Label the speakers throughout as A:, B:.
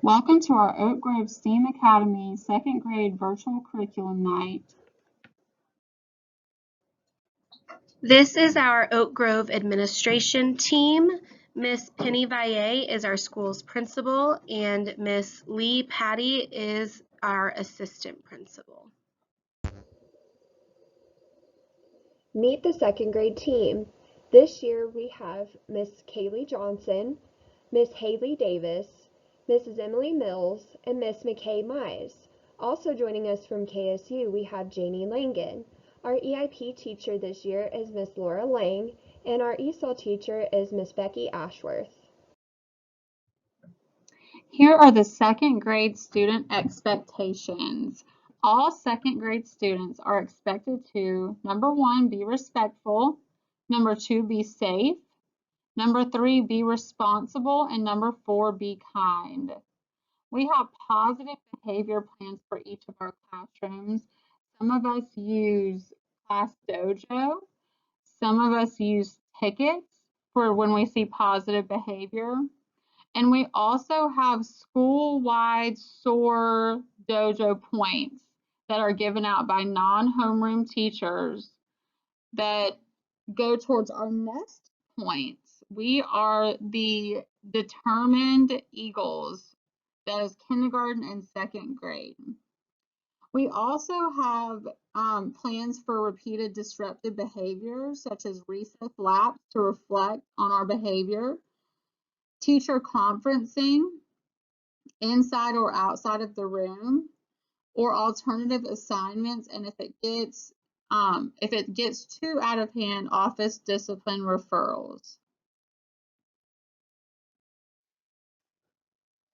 A: Welcome to our Oak Grove STEAM Academy second grade virtual curriculum night.
B: This is our Oak Grove administration team. Miss Penny Valle is our school's principal, and Miss Lee Patty is our assistant principal.
C: Meet the second grade team. This year we have Miss Kaylee Johnson, Miss Haley Davis, Mrs. Emily Mills, and Miss McKay Mize. Also joining us from KSU, we have Janie Langan. Our EIP teacher this year is Miss Laura Lang, and our ESOL teacher is Miss Becky Ashworth.
A: Here are the second grade student expectations. All second grade students are expected to, number 1, be respectful, number 2, be safe, number 3, be responsible, and number 4, be kind. We have positive behavior plans for each of our classrooms. Some of us use Class Dojo. Some of us use tickets for when we see positive behavior. And we also have school-wide SOAR Dojo points that are given out by non-homeroom teachers that go towards our NEST points. We are the Determined Eagles. That is kindergarten and second grade. We also have plans for repeated disruptive behaviors, such as recess laps to reflect on our behavior, teacher conferencing inside or outside of the room, or alternative assignments, and if it gets too out of hand, office discipline referrals.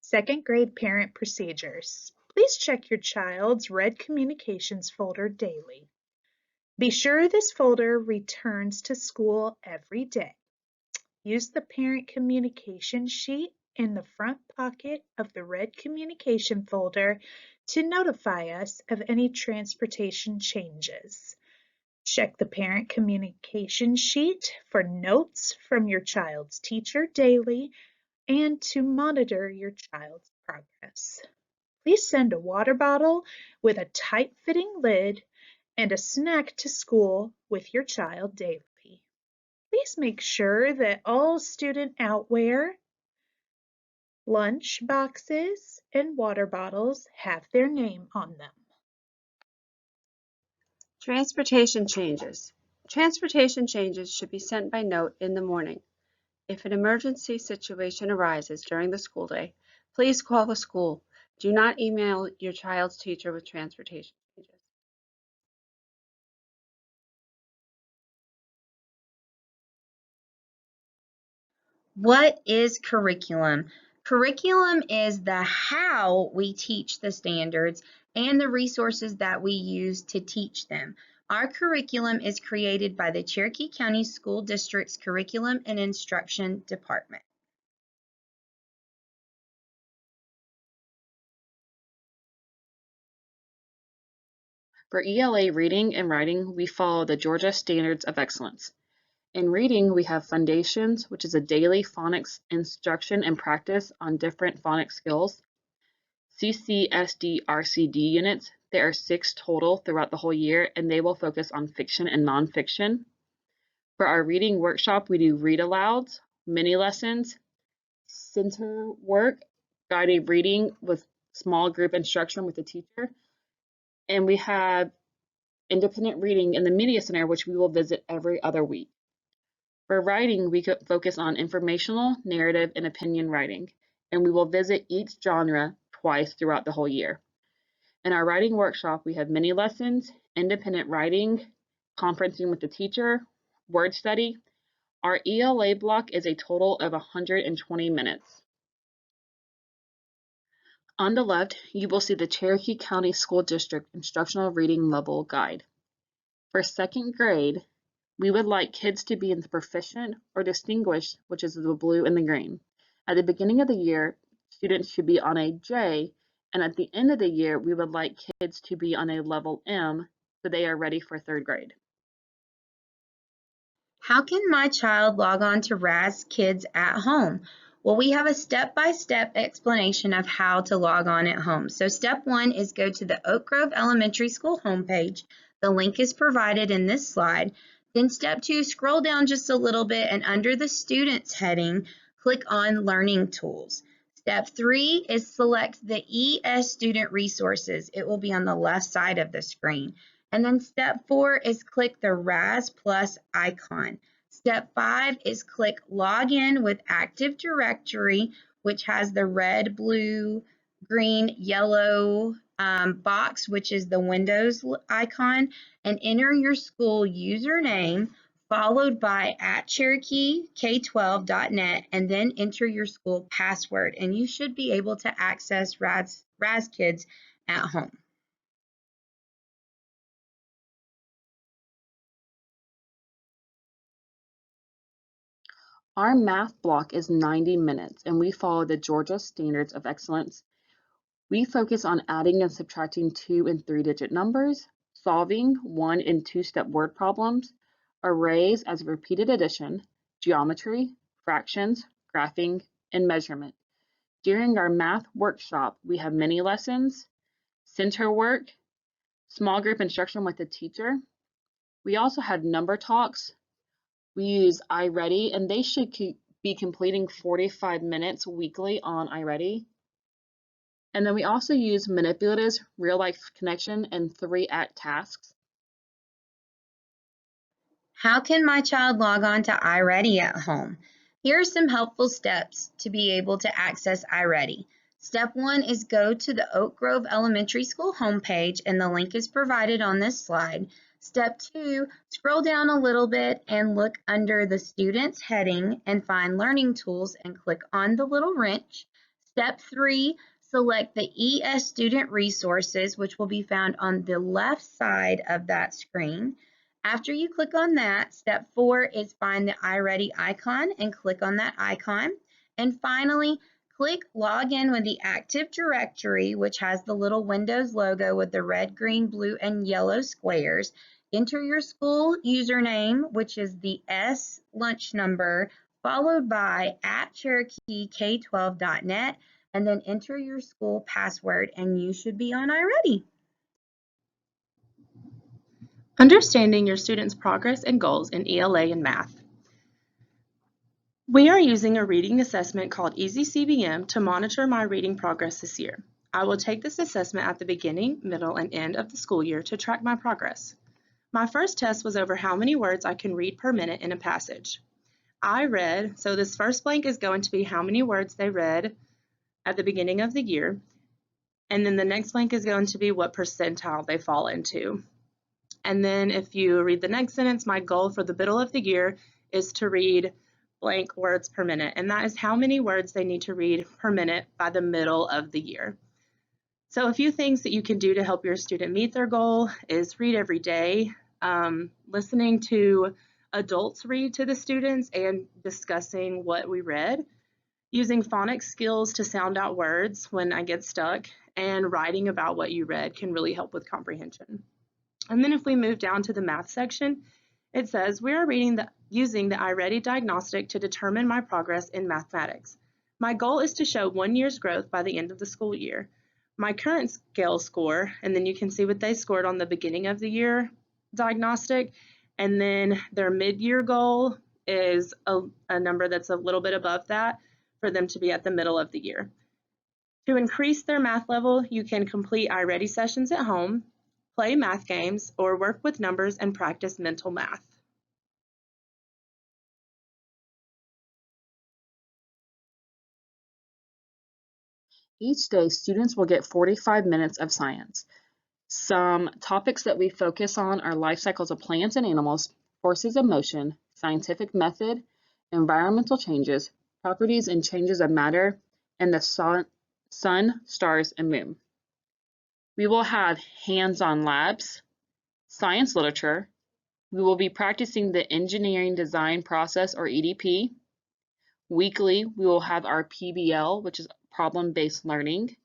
D: Second grade parent procedures. Please check your child's Red Communications folder daily. Be sure this folder returns to school every day. Use the parent communication sheet in the front pocket of the Red Communication folder to notify us of any transportation changes. Check the parent communication sheet for notes from your child's teacher daily and to monitor your child's progress. Please send a water bottle with a tight-fitting lid and a snack to school with your child daily. Please make sure that all student outwear, lunch boxes, and water bottles have their name on them.
E: Transportation changes. Transportation changes should be sent by note in the morning. If an emergency situation arises during the school day, please call the school. Do not email your child's teacher with transportation changes.
F: What is curriculum? Curriculum is the how we teach the standards and the resources that we use to teach them. Our curriculum is created by the Cherokee County School District's Curriculum and Instruction Department.
E: For ELA reading and writing, we follow the Georgia Standards of Excellence. In reading, we have Foundations, which is a daily phonics instruction and practice on different phonics skills. CCSD-RCD units. There are 6 total throughout the whole year, and they will focus on fiction and nonfiction. For our reading workshop, we do read alouds, mini lessons, center work, guided reading with small group instruction with the teacher, and we have independent reading in the media center, which we will visit every other week. For writing, we could focus on informational, narrative, and opinion writing, and we will visit each genre twice throughout the whole year. In our writing workshop, we have mini lessons, independent writing, conferencing with the teacher, word study. Our ELA block is a total of 120 minutes. On the left, you will see the Cherokee County School District Instructional Reading Level Guide. For second grade, we would like kids to be in the proficient or distinguished, which is the blue and the green. At the beginning of the year, students should be on a J, and at the end of the year, we would like kids to be on a level M, so they are ready for third grade.
F: How can my child log on to Raz Kids at home? Well, we have a step-by-step explanation of how to log on at home. So step 1 is go to the Oak Grove Elementary School homepage. The link is provided in this slide. Then step 2, scroll down just a little bit and under the Students heading, click on Learning Tools. Step 3 is select the ES Student Resources. It will be on the left side of the screen. And then step 4 is click the RAS Plus icon. Step 5 is click Login with Active Directory, which has the red, blue, green, yellow box, which is the Windows icon, and enter your school username followed by @CherokeeK12.net, and then enter your school password, and you should be able to access RAS Kids at home.
E: Our math block is 90 minutes, and we follow the Georgia Standards of Excellence. We focus on adding and subtracting 2- and 3-digit numbers, solving 1- and 2-step word problems, arrays as repeated addition, geometry, fractions, graphing, and measurement. During our math workshop, we have mini lessons, center work, small group instruction with the teacher. We also had number talks. We use iReady, and they should be completing 45 minutes weekly on iReady. And then we also use manipulatives, real-life connection, and 3-act tasks.
F: How can my child log on to iReady at home? Here are some helpful steps to be able to access iReady. Step 1 is go to the Oak Grove Elementary School homepage, and the link is provided on this slide. Step 2, scroll down a little bit and look under the Students heading and find Learning Tools and click on the little wrench. Step 3, select the ES Student Resources, which will be found on the left side of that screen. After you click on that, step 4 is find the iReady icon and click on that icon. And finally, click Login with the Active Directory, which has the little Windows logo with the red, green, blue, and yellow squares. Enter your school username, which is the S lunch number, followed by @CherokeeK12.net, and then enter your school password, and you should be on iReady.
G: Understanding your students' progress and goals in ELA and math. We are using a reading assessment called EasyCBM to monitor my reading progress this year. I will take this assessment at the beginning, middle, and end of the school year to track my progress. My first test was over how many words I can read per minute in a passage. I read, so this first blank is going to be how many words they read at the beginning of the year, and then the next blank is going to be what percentile they fall into. And then if you read the next sentence, my goal for the middle of the year is to read blank words per minute, and that is how many words they need to read per minute by the middle of the year. So a few things that you can do to help your student meet their goal is read every day, listening to adults read to the students and discussing what we read, using phonics skills to sound out words when I get stuck, and writing about what you read can really help with comprehension. And then if we move down to the math section, it says we are using the iReady diagnostic to determine my progress in mathematics. My goal is to show 1 year's growth by the end of the school year. My current scale score, and then you can see what they scored on the beginning of the year diagnostic, and then their mid-year goal is a number that's a little bit above that for them to be at the middle of the year. To increase their math level, you can complete iReady sessions at home, play math games, or work with numbers and practice mental math.
E: Each day, students will get 45 minutes of science. Some topics that we focus on are life cycles of plants and animals, forces of motion, scientific method, environmental changes, properties and changes of matter, and the sun, stars, and moon. We will have hands-on labs, science literature. We will be practicing the engineering design process, or EDP. Weekly, we will have our PBL, which is problem-based learning.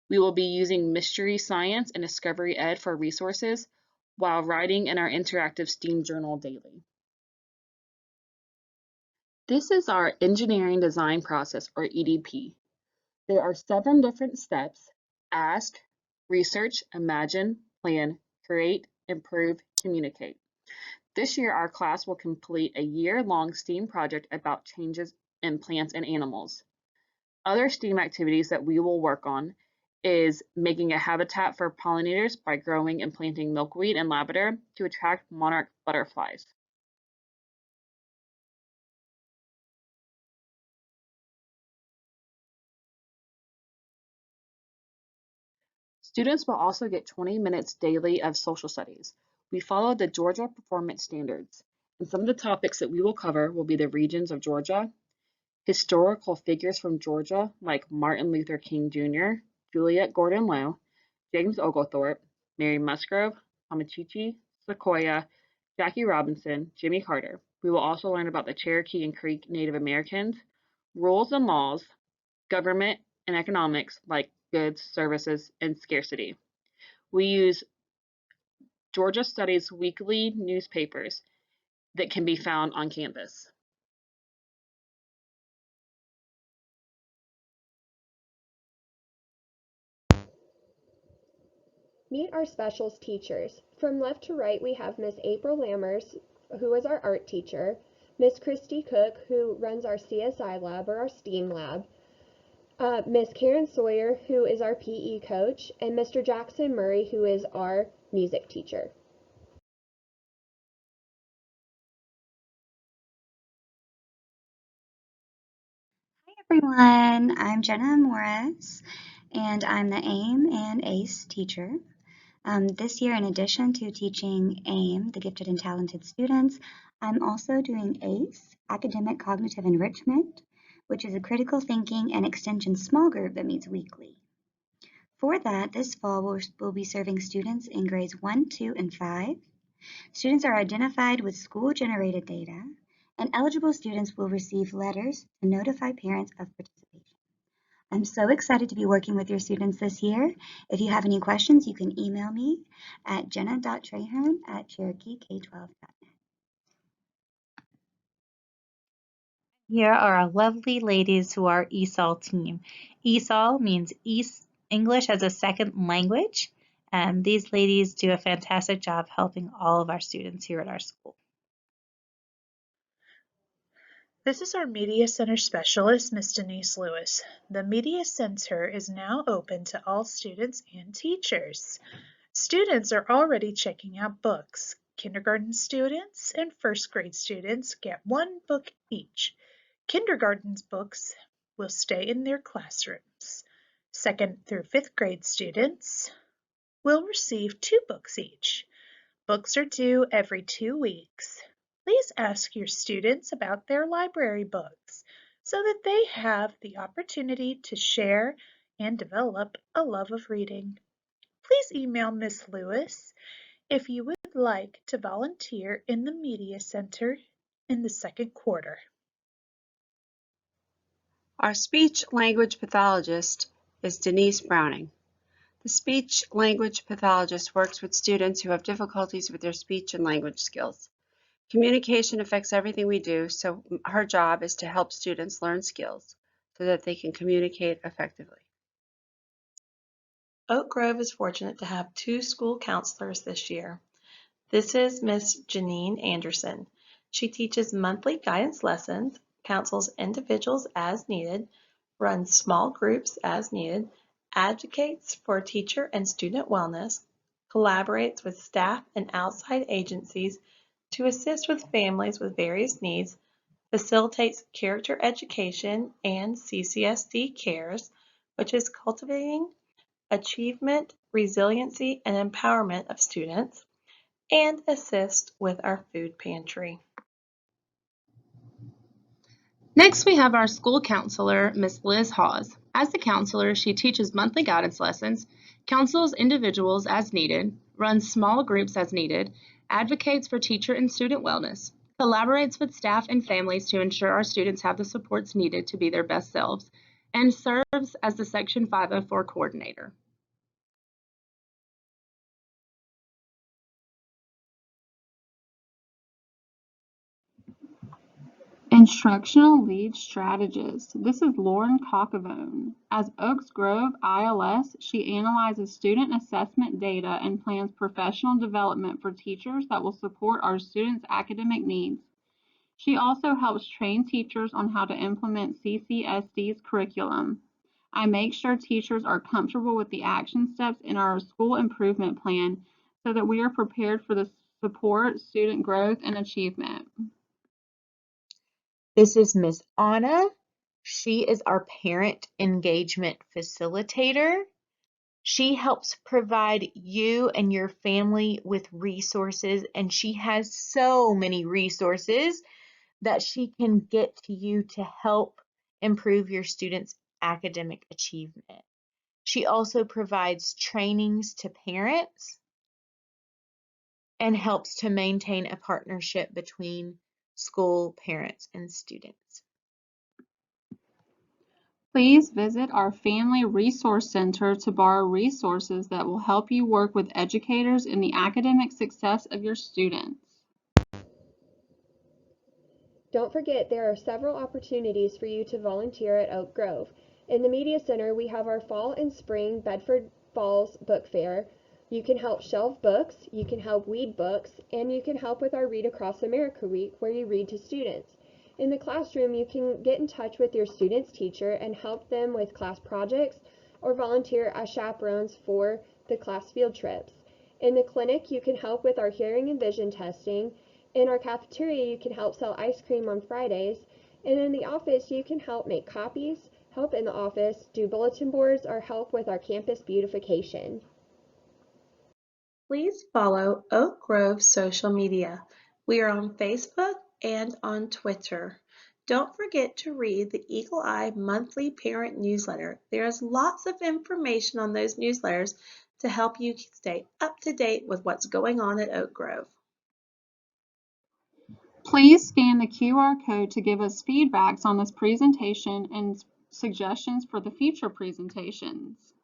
E: We will be using Mystery Science and Discovery Ed for resources while writing in our interactive STEAM journal daily. This is our engineering design process, or EDP. There are 7 different steps: ask, research, imagine, plan, create, improve, communicate. This year, our class will complete a year-long STEAM project about changes in plants and animals. Other STEAM activities that we will work on is making a habitat for pollinators by growing and planting milkweed and lavender to attract monarch butterflies. Students will also get 20 minutes daily of social studies. We follow the Georgia Performance Standards, and some of the topics that we will cover will be the regions of Georgia, historical figures from Georgia like Martin Luther King Jr., Juliette Gordon Low, James Oglethorpe, Mary Musgrove, Amachichi, Sequoyah, Jackie Robinson, Jimmy Carter. We will also learn about the Cherokee and Creek Native Americans, rules and laws, government, and economics like goods, services, and scarcity. We use Georgia Studies weekly newspapers that can be found on Canvas.
C: Meet our specials teachers. From left to right, we have Miss April Lammers, who is our art teacher, Miss Christy Cook, who runs our CSI lab or our STEAM lab, Miss Karen Sawyer, who is our PE coach, and Mr. Jackson Murray, who is our music teacher.
H: Hi everyone, I'm Jenna Morris and I'm the AIM and ACE teacher. This year, in addition to teaching AIM, the gifted and talented students, I'm also doing ACE, Academic Cognitive Enrichment, which is a critical thinking and extension small group that meets weekly. For that, this fall we'll be serving students in grades 1, 2, and 5. Students are identified with school-generated data, and eligible students will receive letters to notify parents of participation. I'm so excited to be working with your students this year. If you have any questions, you can email me at jenna.traherne@cherokeek12.net.
D: Here are our lovely ladies who are ESOL team. ESOL means English as a Second Language. And these ladies do a fantastic job helping all of our students here at our school. This is our Media Center Specialist, Ms. Denise Lewis. The Media Center is now open to all students and teachers. Students are already checking out books. Kindergarten students and first grade students get 1 book each. Kindergarten's books will stay in their classrooms. 2nd through 5th grade students will receive 2 books each. Books are due every 2 weeks. Please ask your students about their library books so that they have the opportunity to share and develop a love of reading. Please email Ms. Lewis if you would like to volunteer in the Media Center in the 2nd quarter.
I: Our speech language pathologist is Denise Browning. The speech language pathologist works with students who have difficulties with their speech and language skills. Communication affects everything we do, so her job is to help students learn skills so that they can communicate effectively.
G: Oak Grove is fortunate to have 2 school counselors this year. This is Miss Janine Anderson. She teaches monthly guidance lessons, counsels individuals as needed, runs small groups as needed, advocates for teacher and student wellness, collaborates with staff and outside agencies to assist with families with various needs, facilitates character education and CCSD Cares, which is cultivating achievement, resiliency, and empowerment of students, and assist with our food pantry. Next, we have our school counselor, Miss Liz Hawes. As the counselor, she teaches monthly guidance lessons, counsels individuals as needed, runs small groups as needed, advocates for teacher and student wellness, collaborates with staff and families to ensure our students have the supports needed to be their best selves, and serves as the Section 504 coordinator.
A: Instructional Lead Strategist. This is Lauren Cockavone. As Oaks Grove ILS, she analyzes student assessment data and plans professional development for teachers that will support our students' academic needs. She also helps train teachers on how to implement CCSD's curriculum. I make sure teachers are comfortable with the action steps in our school improvement plan so that we are prepared for the support student growth and achievement.
J: This is Miss Anna. She is our parent engagement facilitator. She helps provide you and your family with resources, and she has so many resources that she can get to you to help improve your students' academic achievement. She also provides trainings to parents and helps to maintain a partnership between school, parents, and students.
A: Please visit our Family Resource Center to borrow resources that will help you work with educators in the academic success of your students.
C: Don't forget, there are several opportunities for you to volunteer at Oak Grove. In the Media Center, we have our Fall and Spring Bedford Falls Book Fair. You can help shelve books, you can help weed books, and you can help with our Read Across America Week, where you read to students. In the classroom, you can get in touch with your student's teacher and help them with class projects or volunteer as chaperones for the class field trips. In the clinic, you can help with our hearing and vision testing. In our cafeteria, you can help sell ice cream on Fridays. And in the office, you can help make copies, help in the office, do bulletin boards, or help with our campus beautification.
G: Please follow Oak Grove social media. We are on Facebook and on Twitter. Don't forget to read the Eagle Eye monthly parent newsletter. There is lots of information on those newsletters to help you stay up to date with what's going on at Oak Grove.
A: Please scan the QR code to give us feedbacks on this presentation and suggestions for the future presentations.